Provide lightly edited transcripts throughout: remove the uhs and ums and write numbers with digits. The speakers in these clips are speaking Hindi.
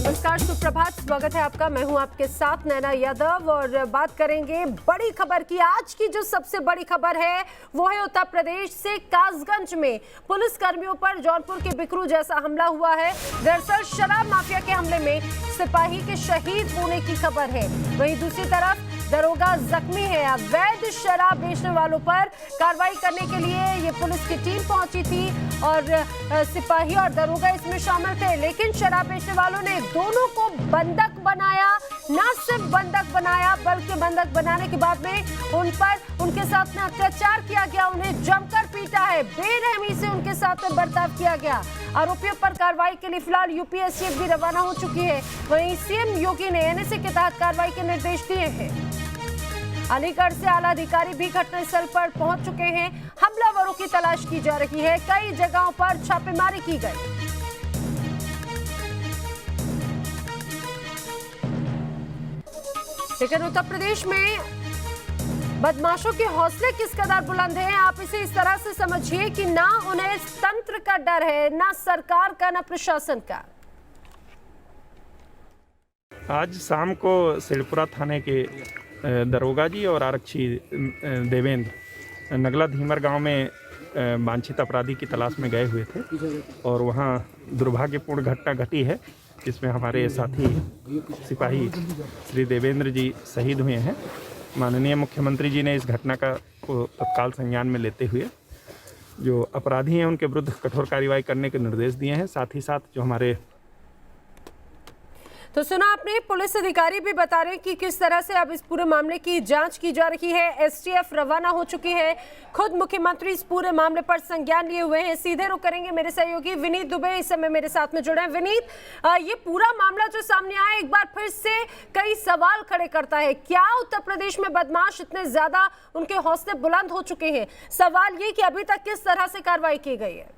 नमस्कार, सुप्रभात, स्वागत है आपका। मैं हूं आपके साथ नैना यादव और बात करेंगे बड़ी खबर की। आज की जो सबसे बड़ी खबर है वो है उत्तर प्रदेश से कासगंज में पुलिस कर्मियों पर जौनपुर के बिकरू जैसा हमला हुआ है। दरअसल शराब माफिया के हमले में सिपाही के शहीद होने की खबर है। वहीं दूसरी तरफ दरोगा जख्मी है। अवैध शराब बेचने वालों पर कार्रवाई करने के लिए ये पुलिस की टीम पहुंची थी और सिपाही और दरोगा इसमें शामिल थे, लेकिन शराब बेचने वालों ने दोनों को बंधक बनाया। न सिर्फ बंधक बनाया बल्कि बंधक बनाने के बाद में उनके साथ में अत्याचार किया गया, उन्हें जमकर पीटा है, बेरहमी से उनके साथ में बर्ताव किया गया। आरोपियों पर कार्रवाई के लिए फिलहाल यूपीएससी भी रवाना हो चुकी है। वहीं सीएम योगी ने एनएसए के तहत कार्रवाई के निर्देश दिए हैं। अलीगढ़ से आला अधिकारी भी घटनास्थल पर पहुंच चुके हैं। हमलावरों की तलाश की जा रही है। कई जगहों पर छापेमारी की गई। लेकिन उत्तर प्रदेश में बदमाशों के हौसले किस कदर बुलंद हैं, आप इसे इस तरह से समझिए कि ना उन्हें तंत्र का डर है, ना सरकार का, ना प्रशासन का। आज शाम को सिलपुरा थाने के दरोगा जी और आरक्षी देवेंद्र नगला धीमर गांव में वांछित अपराधी की तलाश में गए हुए थे और वहां दुर्भाग्यपूर्ण घटना घटी है जिसमें हमारे साथी सिपाही श्री देवेंद्र जी शहीद हुए हैं। माननीय मुख्यमंत्री जी ने इस घटना को तत्काल संज्ञान में लेते हुए जो अपराधी हैं उनके विरुद्ध कठोर कार्रवाई करने के निर्देश दिए हैं। साथ ही साथ जो हमारे तो सुना आपने, पुलिस अधिकारी भी बता रहे हैं कि किस तरह से अब इस पूरे मामले की जांच की जा रही है। एसटीएफ रवाना हो चुकी है। खुद मुख्यमंत्री इस पूरे मामले पर संज्ञान लिए हुए हैं। सीधे रुख करेंगे मेरे सहयोगी विनीत दुबे इस समय मेरे साथ में जुड़े हैं। विनीत, ये पूरा मामला जो सामने आया एक बार फिर से कई सवाल खड़े करता है। क्या उत्तर प्रदेश में बदमाश इतने ज्यादा उनके हौसले बुलंद हो चुके हैं? सवाल ये कि अभी तक किस तरह से कार्रवाई की गई है?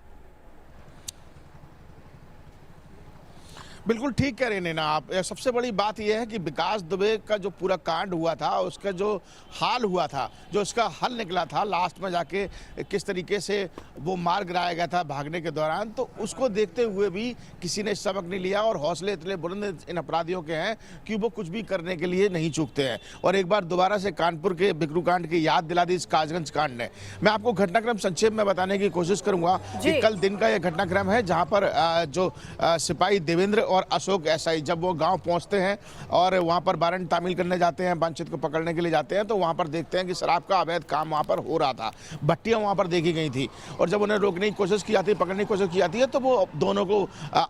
बिल्कुल ठीक कह रहे हैं नैना आप। सबसे बड़ी बात यह है कि विकास दुबे का जो पूरा कांड हुआ था, उसका जो हाल हुआ था, जो उसका हल निकला था लास्ट में जाके किस तरीके से वो मार गिराया गया था भागने के दौरान, तो उसको देखते हुए भी किसी ने सबक नहीं लिया और हौसले इतने बुलंद इन अपराधियों के हैं कि वो कुछ भी करने के लिए नहीं चूकते हैं। और एक बार दोबारा से कानपुर के बिकरू कांड की याद दिला दी इस कासगंज कांड ने। मैं आपको घटनाक्रम संक्षेप में बताने की कोशिश करूंगा कि कल दिन का यह घटनाक्रम है जहाँ पर जो सिपाही देवेंद्र और अशोक एसआई जब वो गांव पहुंचते हैं और वहां पर वारंट तामील करने जाते हैं, वांछित को पकड़ने के लिए जाते हैं, तो वहां पर देखते हैं कि शराब का अवैध काम वहां पर हो रहा था। भट्टियां वहां पर देखी गई थी और जब उन्हें रोकने की कोशिश की जाती है, पकड़ने की कोशिश की जाती है, तो वो दोनों को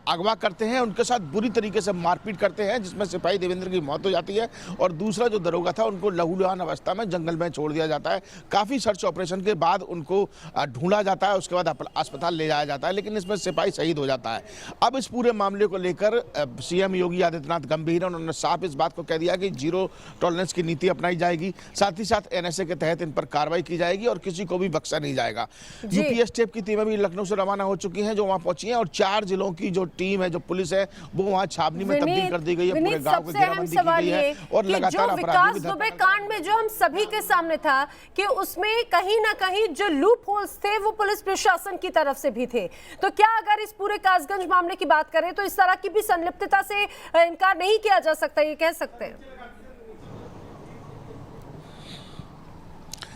अगवा करते हैं, उनके साथ बुरी तरीके से मारपीट करते हैं, जिसमें सिपाही देवेंद्र की मौत हो जाती है और दूसरा जो दरोगा था उनको लहूलुहान अवस्था में जंगल में छोड़ दिया जाता है। काफी सर्च ऑपरेशन के बाद उनको ढूंढा जाता है, उसके बाद अस्पताल ले जाया जाता है, लेकिन इसमें सिपाही शहीद हो जाता है। अब इस पूरे मामले को लेकर सीएम योगी आदित्यनाथ गंभीर हैं। उन्होंने साफ इस बात को कह दिया कि जीरो टॉलरेंस की नीति अपनाई जाएगी, साथ ही साथ एनएसए के तहत इन पर कार्रवाई की जाएगी और किसी को भी बख्शा नहीं जाएगा। यूपीएसटीएफ की टीमें भी लखनऊ से रवाना हो चुकी हैं, जो वहां पहुंची हैं और 4 जिलों की जो टीम है, जो पुलिस है, वो वहां छावनी में तब्दील कर दी गई है। पूरे गांव को घेराबंदी की गई है और लगातार विकास दुबे कांड में जो हम सभी के सामने था कि उसमें कहीं ना कहीं जो लूप होल्स थे वो पुलिस प्रशासन की तरफ से भी थे। तो क्या अगर इस पूरे कासगंज मामले की बात करें तो इस तरह की भी संलिप्तता से इनकार नहीं किया जा सकता, ये कह सकते हैं?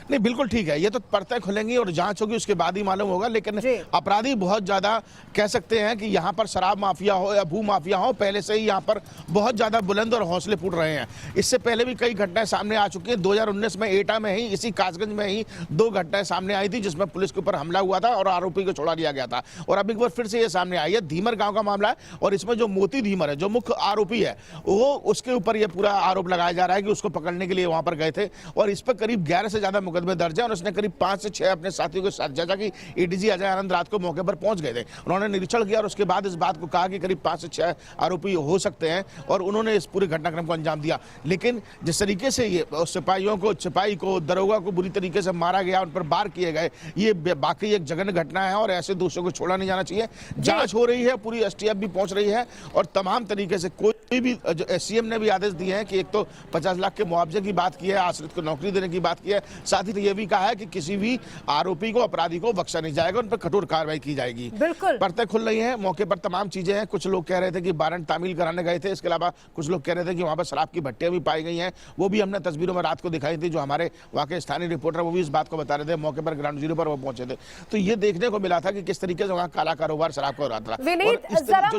नहीं, बिल्कुल ठीक है। ये तो परतें खुलेंगी और जांच होगी, उसके बाद ही मालूम होगा। लेकिन अपराधी बहुत ज्यादा कह सकते हैं कि यहाँ पर शराब माफिया हो या भू माफिया हो, पहले से ही यहाँ पर बहुत ज्यादा बुलंद और हौसले फूट रहे हैं। इससे पहले भी कई घटनाएं सामने आ चुकी हैं। 2019 में एटा में ही, इसी कासगंज में ही 2 घटनाएं सामने आई थी जिसमें पुलिस के ऊपर हमला हुआ था और आरोपी को छोड़ा दिया गया था। और अब एक बार फिर से ये सामने आई है। धीमर गाँव का मामला है और इसमें जो मोती धीमर है, जो मुख्य आरोपी है, वो उसके ऊपर यह पूरा आरोप लगाया जा रहा है कि उसको पकड़ने के लिए वहां पर गए थे और इस पर करीब 11 से ज्यादा मुकदमे दर्ज है और उसने करीब 5 से 6 अपने साथियों के साथ, जैसा कि एडीजी अजय आनंद रात को मौके पर पहुंच गए थे, उन्होंने निरीक्षण किया और उसके बाद इस बात को कहा कि करीब 5 से 6 आरोपी हो सकते हैं और उन्होंने इस पूरे घटनाक्रम को अंजाम दिया। लेकिन जिस तरीके से ये सिपाही को दरोगा को बुरी तरीके से मारा गया, उन पर वार किए गए, ये बाकी एक जघन्य घटना है और ऐसे दोषियों को छोड़ा नहीं जाना चाहिए। जांच हो रही है, पूरी एसटीएफ भी पहुंच रही है और तमाम तरीके से कोई भी सीएम ने भी आदेश दिए हैं कि एक तो 50 लाख के मुआवजे की बात की है, आश्रित को नौकरी देने की बात की है, साथ साथ ही ये भी कहा है कि किसी भी आरोपी को, अपराधी को बख्शा नहीं जाएगा, उन पर कठोर कार्रवाई की जाएगी। बिल्कुल। परतें खुल रही हैं, मौके पर तमाम चीजें हैं। कुछ लोग कह रहे थे कि वारंट तामील कराने गए थे, इसके अलावा कुछ लोग कह रहे थे कि वहां पर शराब की भट्टियां भी पाई गई हैं, वो भी हमने तस्वीरों में रात को दिखाई थी। जो हमारे वहां के स्थानीय रिपोर्टर वो भी इस बात को बता रहे थे, मौके पर ग्राउंड जीरो पर वो पहुंचे थे, तो ये देखने को मिला था कि किस तरीके से वहां काला कारोबार शराब का हो रहा था। विनीत, जरा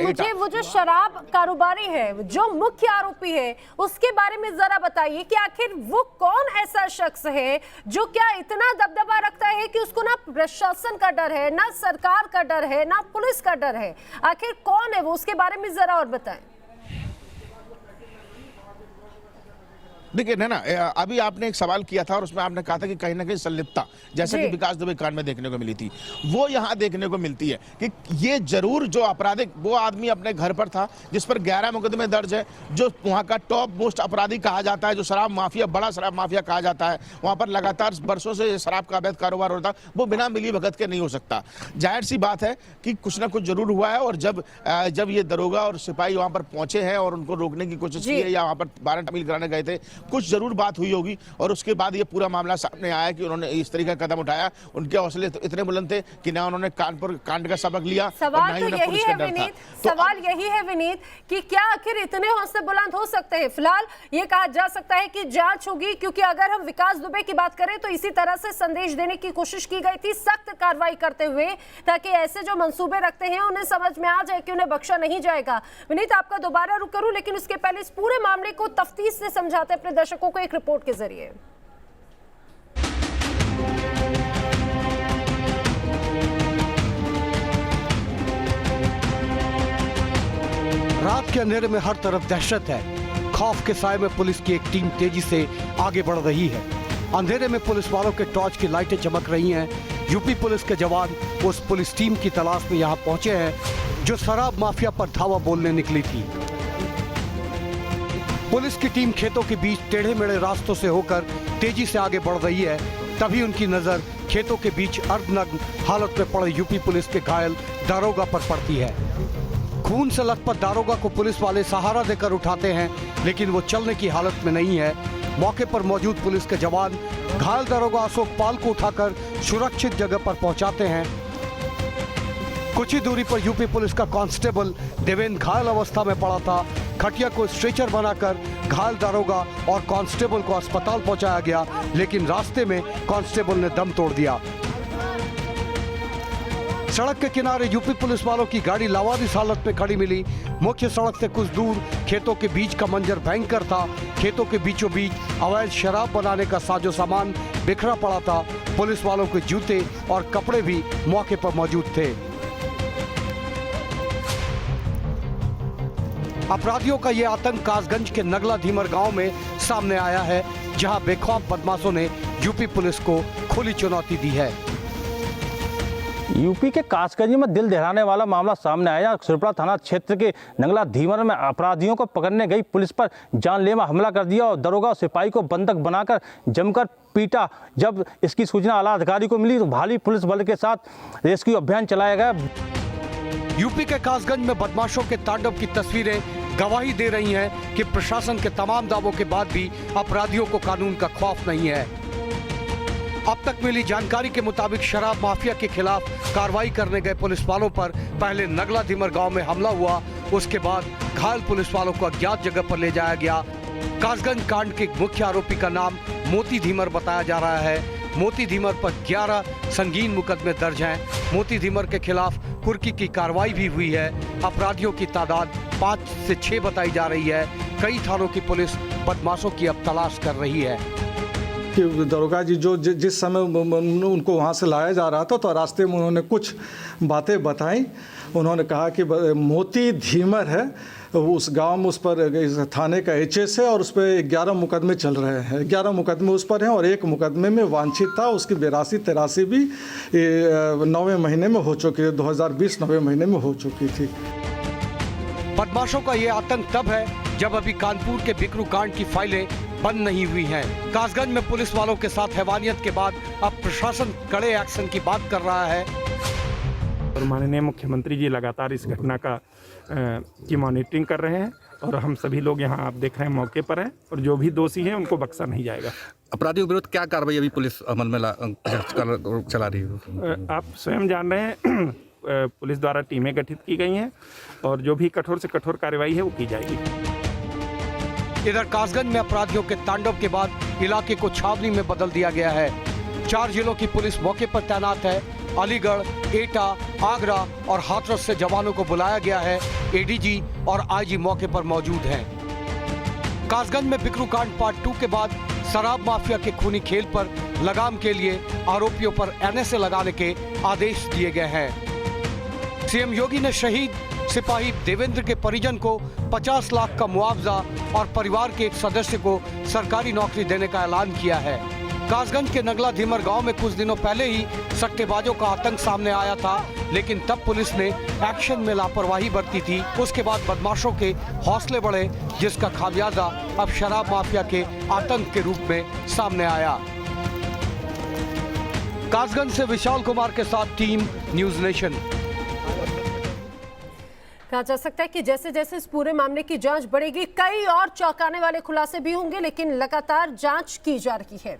मुझे वो जो शराब कारोबारी है, जो मुख्य आरोपी है, उसके बारे में जरा बताइए कि आखिर वो कौन ऐसा शख्स है जो क्या इतना दबदबा रखता है कि उसको ना प्रशासन का डर है, ना सरकार का डर है, ना पुलिस का डर है। आखिर कौन है वो, उसके बारे में जरा और बताएं। देखिए ना, अभी आपने एक सवाल किया था और उसमें आपने कहा था कि कहीं ना कहीं संलिप्तता, जैसे कि विकास दुबे कांड में देखने को मिली थी, वो यहाँ देखने को मिलती है कि ये जरूर जो आपराधिक, वो आदमी अपने घर पर था जिस पर 11 मुकदमे दर्ज है, जो वहाँ का टॉप मोस्ट अपराधी कहा जाता है, जो शराब माफिया, बड़ा शराब माफिया कहा जाता है, वहाँ पर लगातार बरसों से शराब का अवैध कारोबार होता, वो बिना मिली भगत के नहीं हो सकता। जाहिर सी बात है कि कुछ ना कुछ जरूर हुआ है, और जब ये दरोगा और सिपाही वहाँ पर पहुंचे हैं और उनको रोकने की कोशिश की है या वहाँ पर वारंट तामील कराने गए थे, कुछ जरूर बात हुई होगी, और उसके बाद ये पूरा मामला सामने आया कि उन्होंने इस तरीके का कदम उठाया। उनके हौसले तो इतने बुलंद थे कि ना उन्होंने कानपुर कांड का सबक लिया। सवाल तो यही है विनीत, सवाल यही है विनीत कि क्या आखिर इतने हौसले बुलंद हो सकते हैं? फिलहाल ये कहा जा सकता है कि जांच होगी, क्योंकि अगर हम विकास दुबे की बात करें तो इसी तरह से संदेश देने की कोशिश की गई थी, सख्त कार्रवाई करते हुए, ताकि ऐसे जो मंसूबे रखते हैं उन्हें समझ में आ जाए कि उन्हें बख्शा नहीं जाएगा। विनीत, आपका दोबारा रुक करूं, लेकिन उसके पहले इस पूरे मामले को तफ्तीश से समझाते अपने दर्शकों को एक रिपोर्ट के जरिए। रात के अंधेरे में हर तरफ दहशत है। खौफ के साए में पुलिस की एक टीम तेजी से आगे बढ़ रही है। अंधेरे में पुलिस वालों के टॉर्च की लाइटें चमक रही हैं। यूपी पुलिस के जवान उस पुलिस टीम की तलाश में यहां पहुंचे हैं जो शराब माफिया पर धावा बोलने निकली थी। पुलिस की टीम खेतों के बीच टेढ़े मेढ़े रास्तों से होकर तेजी से आगे बढ़ रही है। तभी उनकी नजर खेतों के बीच अर्धनग्न हालत में पड़े यूपी पुलिस के घायल दारोगा पर पड़ती है। खून से लथपथ दारोगा को पुलिस वाले सहारा देकर उठाते हैं, लेकिन वो चलने की हालत में नहीं है। मौके पर मौजूद पुलिस के जवान घायल दारोगा अशोक पाल को उठाकर सुरक्षित जगह पर पहुंचाते हैं। कुछ ही दूरी पर यूपी पुलिस का कांस्टेबल देवेंद्र घायल अवस्था में पड़ा था। खटिया को स्ट्रेचर बनाकर घायल दारोगा और कांस्टेबल को अस्पताल पहुंचाया गया, लेकिन रास्ते में कांस्टेबल ने दम तोड़ दिया। सड़क के किनारे यूपी पुलिस वालों की गाड़ी लावारिस हालत में खड़ी मिली। मुख्य सड़क से कुछ दूर खेतों के बीच का मंजर भयंकर था। खेतों के बीचों बीच अवैध शराब बनाने का साजो सामान बिखरा पड़ा था। पुलिस वालों के जूते और कपड़े भी मौके पर मौजूद थे। अपराधियों का यह आतंक कासगंज के नगला धीमर गांव में सामने आया है, जहां बेखौफ बदमाशों ने यूपी पुलिस को खुली चुनौती दी है। यूपी के कासगंज में दिल दहलाने वाला मामला सामने आया। सिरपुरा थाना क्षेत्र के नगला धीमर में अपराधियों को पकड़ने गई पुलिस पर जानलेवा हमला कर दिया और दरोगा और सिपाही को बंधक बनाकर जमकर पीटा। जब इसकी सूचना आला अधिकारी को मिली तो भारी पुलिस बल के साथ रेस्क्यू अभियान चलाया गया। यूपी के कासगंज में बदमाशों के तांडव की तस्वीरें गवाही दे रही हैं कि प्रशासन के तमाम दावों के बाद भी अपराधियों को कानून का खौफ नहीं है। अब तक मिली जानकारी के मुताबिक शराब माफिया के खिलाफ कार्रवाई करने गए पुलिस वालों पर पहले नगला धीमर गांव में हमला हुआ, उसके बाद घायल पुलिस वालों को अज्ञात जगह पर ले जाया गया। कासगंज कांड के मुख्य आरोपी का नाम मोती धीमर बताया जा रहा है। मोती धीमर पर 11 संगीन मुकदमे दर्ज हैं। मोती धीमर के खिलाफ कुर्की की कार्रवाई भी हुई है। अपराधियों की तादाद 5 से 6 बताई जा रही है। कई थानों की पुलिस बदमाशों की अब तलाश कर रही है। कि दरोगा जी जो जिस समय उनको वहाँ से लाया जा रहा था तो रास्ते में उन्होंने कुछ बातें बताई। उन्होंने कहा कि मोती धीमर है, उस गांव में उस पर थाने का HS है और उस पर 11 मुकदमे चल रहे हैं। 11 मुकदमे उस पर हैं और एक मुकदमे में वांछित था। उसकी 82-83 भी 9वें महीने में हो चुकी है, 2020 9वें महीने में हो चुकी थी। बदमाशों का ये आतंक तब है जब अभी कानपुर के बिकरू कांड की फाइलें बंद नहीं हुई हैं। कासगंज में पुलिस वालों के साथ हैवानियत के बाद अब प्रशासन कड़े एक्शन की बात कर रहा है। और माननीय मुख्यमंत्री जी लगातार इस घटना की मॉनिटरिंग कर रहे हैं और हम सभी लोग यहाँ आप देख रहे हैं मौके पर हैं और जो भी दोषी हैं उनको बख्शा नहीं जाएगा। अपराधियों के विरुद्ध क्या कार्रवाई अभी पुलिस अमल में चला रही है? आप स्वयं जान रहे हैं पुलिस द्वारा टीमें गठित की गई हैं और जो भी कठोर से कठोर कार्रवाई है वो की जाएगी। इधर कासगंज में अपराधियों के तांडव के बाद इलाके को छावनी में बदल दिया गया है। 4 जिलों की पुलिस मौके पर तैनात है। अलीगढ़, एटा, आगरा और हाथरस से जवानों को बुलाया गया है। एडीजी और आईजी मौके पर मौजूद हैं। कासगंज में बिकरू कांड पार्ट 2 के बाद शराब माफिया के खूनी खेल पर लगाम के लिए आरोपियों पर एनएसए लगाने के आदेश दिए गए हैं। सीएम योगी ने शहीद सिपाही देवेंद्र के परिजन को 50 लाख का मुआवजा और परिवार के एक सदस्य को सरकारी नौकरी देने का ऐलान किया है। कासगंज के नगला धीमर गांव में कुछ दिनों पहले ही सट्टेबाजों का आतंक सामने आया था, लेकिन तब पुलिस ने एक्शन में लापरवाही बरती थी। उसके बाद बदमाशों के हौसले बढ़े, जिसका खामियाजा अब शराब माफिया के आतंक के रूप में सामने आया। कासगंज से विशाल कुमार के साथ टीम न्यूज नेशन। कहा जा सकता है कि जैसे जैसे इस पूरे मामले की जांच बढ़ेगी, कई और चौंकाने वाले खुलासे भी होंगे, लेकिन लगातार जांच की जा रही है।